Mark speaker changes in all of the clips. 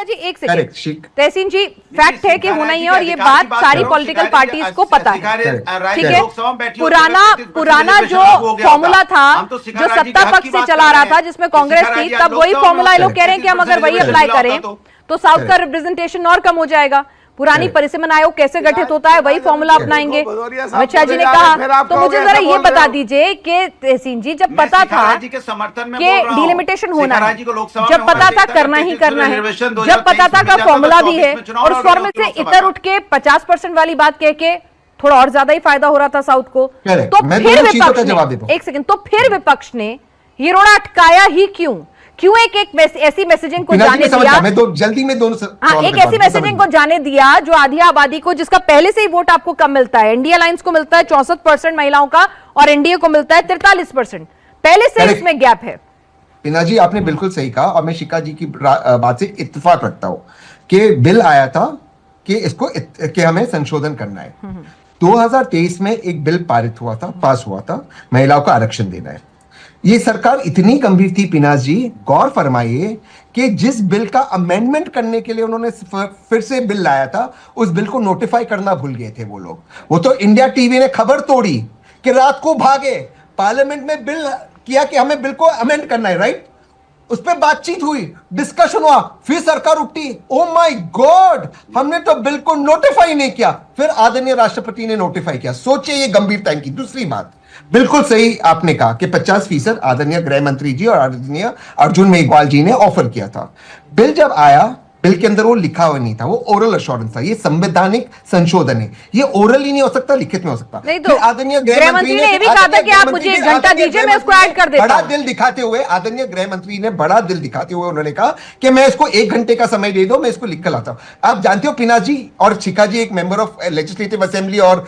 Speaker 1: जी एक सेकंड, तहसीन जी फैक्ट है कि होना ही है और ये बात सारी पॉलिटिकल पार्टीज को पता है, ठीक है। पुराना जो फॉर्मूला था जो सत्ता पक्ष से चला रहा था जिसमें कांग्रेस थी, तब वही फॉर्मूला ये लोग कह रहे हैं कि हम अगर वही अप्लाई करें तो साउथ का रिप्रेजेंटेशन और कम हो जाएगा। पुरानी परिसीमन आयोग कैसे गठित होता है वही फॉर्मूला अपनाएंगे। अमित शाह जी ने कहा, तो मुझे जरा ये बता दीजिए कि तहसीन जी जब पता था कि डिलिमिटेशन होना है, जब पता था करना ही करना है, जब पता था का फॉर्मूला भी है और उस फॉर्मूले से इतर उठ के 50% वाली बात कह के थोड़ा और ज्यादा ही फायदा हो रहा था साउथ को, तो फिर विपक्ष ने एक सेकंड, तो फिर विपक्ष ने ये रोड़ा अटकाया ही क्यों एक ऐसी मैसेजिंग को जाने दिया,
Speaker 2: मैं तो जल्दी में दोनों
Speaker 1: एक ऐसी मैसेजिंग को जाने दिया जो आधी आबादी को, जिसका पहले से ही वोट आपको कम मिलता है। इंडिया अलायंस को मिलता है 64% महिलाओं का और एनडीए को मिलता है 43%, पहले से इसमें गैप है।
Speaker 2: पीना जी आपने बिल्कुल सही कहा और मैं शिखा जी की बात से इत्तेफाक रखता हूं कि बिल आया था कि इसको कि हमें संशोधन करना है। 2023 में एक बिल पारित हुआ था, पास हुआ था, महिलाओं को आरक्षण देना है। ये सरकार इतनी गंभीर थी पिनाज जी, गौर फरमाइए कि जिस बिल का अमेंडमेंट करने के लिए उन्होंने फिर से बिल लाया था, उस बिल को नोटिफाई करना भूल गए थे वो लोग। वो तो इंडिया टीवी ने खबर तोड़ी कि रात को भागे पार्लियामेंट में बिल किया कि हमें बिल को अमेंड करना है, राइट। उस पर बातचीत हुई, डिस्कशन हुआ, फिर सरकार उठी, ओ माय गॉड हमने तो बिल को नोटिफाई नहीं किया, फिर आदरणीय राष्ट्रपति ने नोटिफाई किया। सोचिए ये गंभीरता की। दूसरी बात, बिल्कुल सही आपने कहा कि 50% आदरणीय गृह मंत्री जी और आदरणीय अर्जुन मेघवाल जी ने ऑफर किया था। बिल जब आया, बिल के अंदर वो लिखा हुआ नहीं था, वो ओरल अश्योरेंस था। ये संवैधानिक संशोधन है, ये ओरल ही नहीं हो सकता, लिखित में हो सकता।
Speaker 1: नहीं तो आदरणीय गृह मंत्री ने भी कहा था कि आप मुझे 1 घंटा दीजिए, मैं उसको ऐड कर देता हूं।
Speaker 2: बड़ा दिल दिखाते हुए आदरणीय गृह मंत्री ने बड़ा दिल दिखाते हुए उन्होंने कहा कि मैं इसको 1 घंटे का समय दे दो, मैं इसको लिख कर लाता हूं। आप जानते हो पिना जी और शिखा जी एक मेंबर ऑफ लेजिस्लेटिव असेंबली और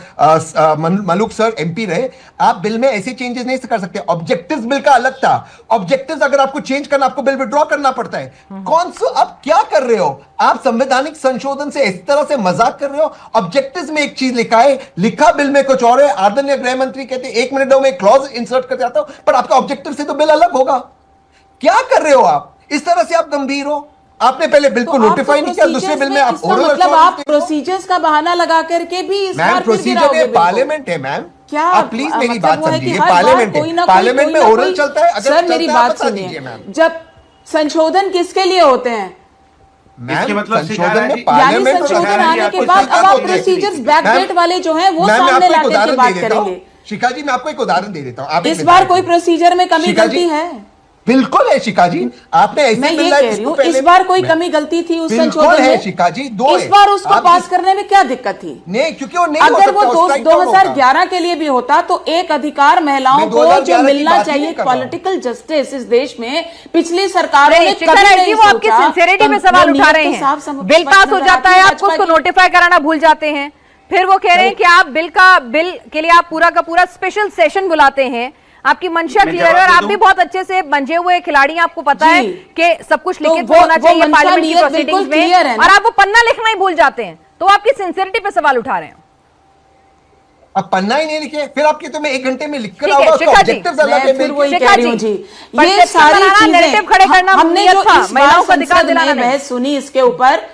Speaker 2: मलूक सर एमपी रहे, आप बिल में ऐसे चेंजेस नहीं कर सकते। ऑब्जेक्टिव्स बिल का अलग था, ऑब्जेक्टिव्स अगर आपको चेंज करना, आपको बिल विड्रॉ करना पड़ता है। कौन सा आप क्या कर रहे हो? आप संवैधानिक संशोधन से इस तरह से मजाक कर रहे हो। ऑब्जेक्टिव्स में एक चीज लिखा है, लिखा बिल में कुछ और है। आदरणीय गृह मंत्री कहते हैं 1 मिनट दो, मैं क्लॉज इंसर्ट कर जाता हूं, पर आपका ऑब्जेक्टिव से तो बिल अलग होगा। क्या कर रहे हो आप? इस तरह से आप गंभीर हो। आपने पहले बिल को नोटिफाई नहीं किया, दूसरे बिल में आप
Speaker 3: मतलब आप प्रोसीजर्स का बहाना लगा करके भी इस बार
Speaker 2: प्रोसीजर है, पार्लियामेंट है मैम।
Speaker 3: क्या
Speaker 2: आप प्लीज मेरी बात समझिए, पार्लियामेंट है, पार्लियामेंट में ओरल चलता है।
Speaker 3: सर मेरी बात सुनिए, जब संशोधन किसके लिए होते हैं?
Speaker 2: संशोधन में
Speaker 3: यानी संशोधन आने के बाद अब आप प्रोसीजर्स बैकडेट वाले जो हैं वो सामने लाने की बात करेंगे।
Speaker 2: शिखा जी मैं आपको एक उदाहरण दे देता हूँ।
Speaker 3: इस बार कोई प्रोसीजर में कमी गलती है?
Speaker 2: बिल्कुल है शिखा जी, आपने ऐसे
Speaker 3: मैं ये कह रही हूँ इस बार कोई कमी गलती थी उस संशोधन में?
Speaker 2: शिखा जी
Speaker 3: इस बार उसको पास करने में क्या दिक्कत थी?
Speaker 2: नहीं, क्योंकि वो नहीं
Speaker 3: अगर वो 2011 के लिए भी होता तो एक अधिकार महिलाओं को जो मिलना चाहिए, पॉलिटिकल जस्टिस इस देश में पिछली सरकारों ने कभी नहीं
Speaker 1: सोचा। वो आपकी सिंसियरिटी में सवाल उठा रहे हैं। बिल पास हो जाता है, आपको उसको नोटिफाई कराना भूल जाते हैं, फिर वो कह रहे हैं कि आप बिल के लिए आप पूरा का पूरा स्पेशल सेशन बुलाते हैं। आपकी मंशा क्लियर है और आप भी बहुत अच्छे से मंजे हुए खिलाड़ी हैं, आपको पता है कि सब कुछ लिखित होना चाहिए पार्लियामेंट की प्रोसीडिंग्स में, और आप वो पन्ना लिखना ही भूल जाते हैं, तो आपकी सिंसियरिटी पे सवाल उठा रहे हैं।
Speaker 2: अब पन्ना ही नहीं लिखे, फिर आपके तो मैं 1 घंटे में लिख कर
Speaker 1: आऊंगा,
Speaker 2: ऑब्जेक्टिव्स अलग है।
Speaker 3: फिर वही कह रही हूं जी, ये सारी चीजें
Speaker 1: खड़े करना
Speaker 3: हमने जो महिलाओं का अधिकार दिलाना बहस सुनी इसके ऊपर,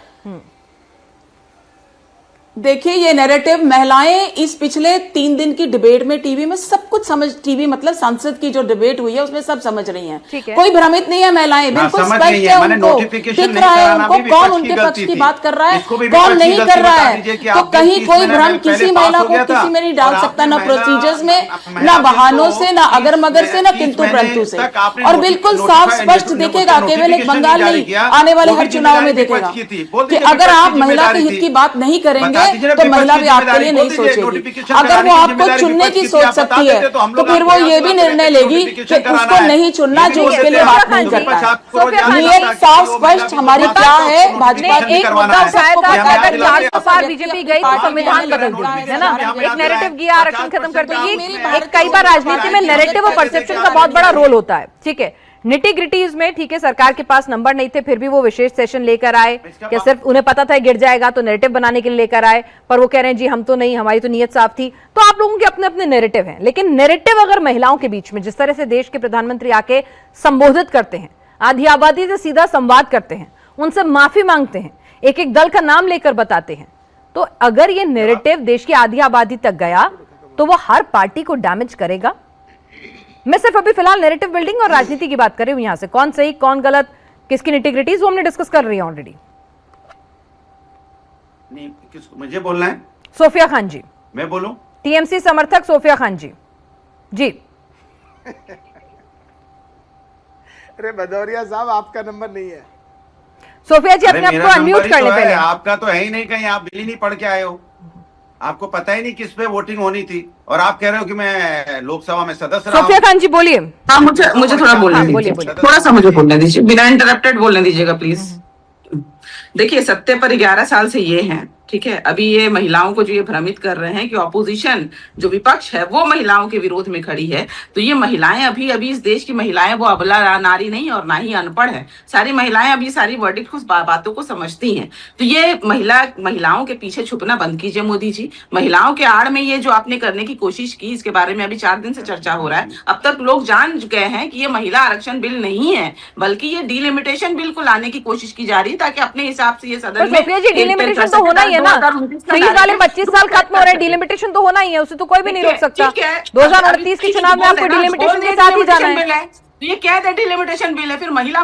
Speaker 3: देखिए ये नैरेटिव महिलाएं इस पिछले 3 दिन की डिबेट में टीवी में सब कुछ समझ, टीवी मतलब संसद की जो डिबेट हुई है उसमें सब समझ रही हैं, कोई भ्रमित नहीं है। महिलाएं बिल्कुल स्पष्ट है, उनको दिख रहा है उनको कौन उनके पक्ष की बात कर रहा है, कौन नहीं कर रहा है। तो कहीं कोई भ्रम किसी महिला को किसी में नहीं डाल सकता, ना प्रोसीजर्स में, ना बहानों से, ना अगर मगर से, ना किंतु परंतु से। और बिल्कुल साफ स्पष्ट दिखेगा, केवल एक बंगाल नहीं, आने वाले हर चुनाव में दिखेगा कि अगर आप महिला के हित की बात नहीं करेंगे तो महिला भी आपके लिए नहीं सोचेगी। अगर वो आपको चुनने की सोच सकती है तो फिर वो ये भी निर्णय लेगी कि उसको नहीं चुनना जो उसके लिए बात नहीं करता। नियत साफ स्पष्ट हमारी क्या है। भाजपा
Speaker 1: एक मुद्दा उठाया था कि अगर 400 पार बीजेपी गई तो संविधान बदल देगी, है ना, एक नैरेटिव किया, आरक्षण खत्म कर देगी। कई बार राजनीति में नैरेटिव और परसेप्शन का बहुत बड़ा रोल होता है, ठीक है। निटी ग्रिटीज में ठीक है, सरकार के पास नंबर नहीं थे, फिर भी वो विशेष सेशन लेकर आए, क्या सिर्फ उन्हें पता था गिर जाएगा तो नैरेटिव बनाने के लिए लेकर आए, पर वो कह रहे हैं जी हम तो नहीं, हमारी तो नीयत साफ थी। तो आप लोगों के अपने अपने नैरेटिव हैं, लेकिन नैरेटिव अगर महिलाओं के बीच में जिस तरह से देश के प्रधानमंत्री आके संबोधित करते हैं, आधी आबादी से सीधा संवाद करते हैं, उनसे माफी मांगते हैं, एक एक दल का नाम लेकर बताते हैं। तो अगर ये नैरेटिव देश की आधी आबादी तक गया तो वो हर पार्टी को डैमेज करेगा। मैं सिर्फ अभी फिलहाल नैरेटिव बिल्डिंग और राजनीति की बात कर रही हूं, यहां से कौन सही कौन गलत, किसकी निटिग्रिटीज वो हमने डिस्कस कर रही है ऑलरेडी।
Speaker 4: नहीं, किसको मुझे बोलना है?
Speaker 1: सोफिया खान जी।
Speaker 4: मैं बोलूं?
Speaker 1: टीएमसी समर्थक सोफिया खान जी। जी।
Speaker 5: अरे भदौरिया साहब, आपका नंबर नहीं है।
Speaker 1: सोफिया जी अपने आप को अनम्यूट कर ले पहले।
Speaker 4: आपका तो है ही नहीं, कहीं आप बिल ही नहीं पढ़ के आए हो, आपको पता ही नहीं किस पे वोटिंग होनी थी, और आप कह रहे हो कि मैं लोकसभा में सदस्य रहा हूं।
Speaker 1: सोफिया खान जी बोलिए।
Speaker 6: हाँ, मुझे थोड़ा बोलने दीजिए, थोड़ा सा मुझे बोलने दीजिए, बिना इंटरप्टेड बोलने दीजिएगा प्लीज। देखिए, सत्ते पर 11 साल से ये हैं, ठीक है। अभी ये महिलाओं को जो ये भ्रमित कर रहे हैं कि ऑपोजिशन जो विपक्ष है वो महिलाओं के विरोध में खड़ी है, तो ये महिलाएं अभी इस देश की महिलाएं वो अबला नारी नहीं और ना ही अनपढ़ है। सारी महिलाएं अभी सारी वर्डिक्ट को बातों को समझती हैं। तो ये महिलाओं के पीछे छुपना बंद कीजिए मोदी जी। महिलाओं के आड़ में ये जो आपने करने की कोशिश की, इसके बारे में अभी 4 दिन से चर्चा हो रहा है। अब तक लोग जान गए हैं कि ये महिला आरक्षण बिल नहीं है, बल्कि ये डिलिमिटेशन बिल को लाने की कोशिश की जा रही है, ताकि अपने हिसाब से ये सदन में
Speaker 1: डिलिमिटेशन तो होना ही है ना। फ्रीज वाले 25 साल खत्म हो रहे हैं, डिलिमिटेशन तो होना ही है, उसे तो कोई भी नहीं रोक सकता। 2029 के चुनाव में आपको डिलिमिटेशन के साथ ही जाना है।
Speaker 6: तो ये क्या है, डिलिमिटेशन बिल है, फिर महिला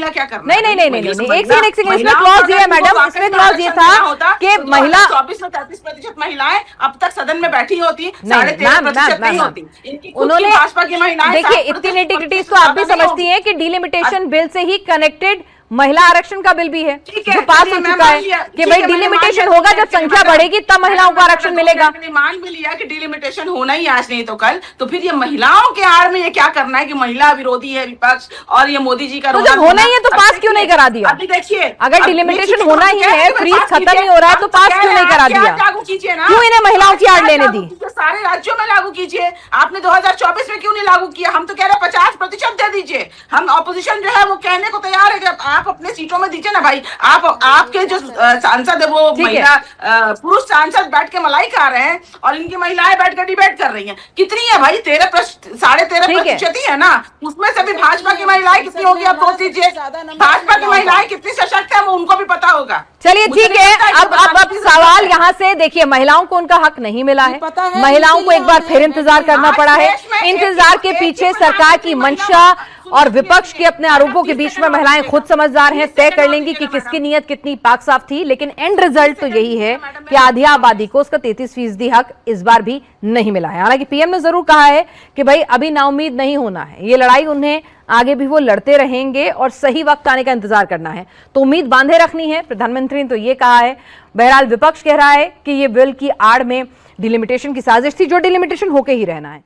Speaker 6: क्या करना?
Speaker 1: नहीं, एक सेकंड, इसमें क्लॉज ये है मैडम, इसमें क्लॉज ये था कि महिला
Speaker 6: 24 में 33% महिलाएं अब तक सदन में बैठी होती, 13.5% नहीं होती।
Speaker 1: उन्होंने
Speaker 6: भाजपा की महिलाएं,
Speaker 1: देखिए, इतनी नेटिविटीज तो आप भी समझती हैं कि डिलिमिटेशन बिल से ही कनेक्टेड महिला आरक्षण का बिल भी है जो पास हो चुका है कि भाई डिलिमिटेशन होगा, जब संख्या बढ़ेगी तब महिलाओं को आरक्षण मिलेगा।
Speaker 6: मान भी लिया कि डिलिमिटेशन होना ही आज नहीं तो कल, तो फिर ये महिलाओं के आड़ में ये क्या करना है कि महिला विरोधी है विपक्ष, और ये मोदी जी का
Speaker 1: तो जब होना ही है तो पास क्यों नहीं करा दिया?
Speaker 6: अभी देखिए,
Speaker 1: अगर डिलिमिटेशन होना ही है, फ्रीज खत्म ही हो रहा है, तो पास क्यों नहीं करा दिया?
Speaker 6: लागू कीजिए ना,
Speaker 1: क्यों इन्हें महिलाओं की आड़ लेने दी?
Speaker 6: सारे राज्यों में लागू कीजिए। आपने 2024 में क्यों नहीं लागू किया? हम तो कह रहे 50% दे दीजिए। हम ऑपोजिशन जो है वो कहने को तैयार है कि आप अपने सीटों में दीजिए ना भाई। आपके जो सांसद है वो महिला पुरुष सांसद बैठ के मलाई खा रहे हैं और इनकी महिलाएं बैठ कर डिबेट कर रही हैं। कितनी है भाई? 13.5% ही है ना, उसमें से भी भाजपा की महिलाएं कितनी होगी आप सोच लीजिए। भाजपा की महिलाएं कितनी सशक्त है वो उनको भी पता होगा।
Speaker 1: चलिए ठीक है, अब सवाल यहाँ से देखिए, महिलाओं को उनका हक नहीं मिला है, महिलाओं को एक बार फिर इंतजार करना पड़ा है। इंतजार के पीछे सरकार की मंशा और विपक्ष के अपने आरोपों के बीच में महिलाएं खुद समझदार हैं, तय कर लेंगी कि किसकी नीयत कितनी पाक साफ थी। लेकिन एंड रिजल्ट तो यही है कि आधी आबादी को उसका 33% हक इस बार भी नहीं मिला है। हालांकि पीएम ने जरूर कहा है कि भाई अभी नाउम्मीद नहीं होना है, ये लड़ाई उन्हें आगे भी वो लड़ते रहेंगे और सही वक्त आने का इंतजार करना है, तो उम्मीद बांधे रखनी है। प्रधानमंत्री ने तो ये कहा है। बहरहाल विपक्ष कह रहा है कि ये बिल की आड़ में डिलिमिटेशन की साजिश थी, जो डिलिमिटेशन होके ही रहना है।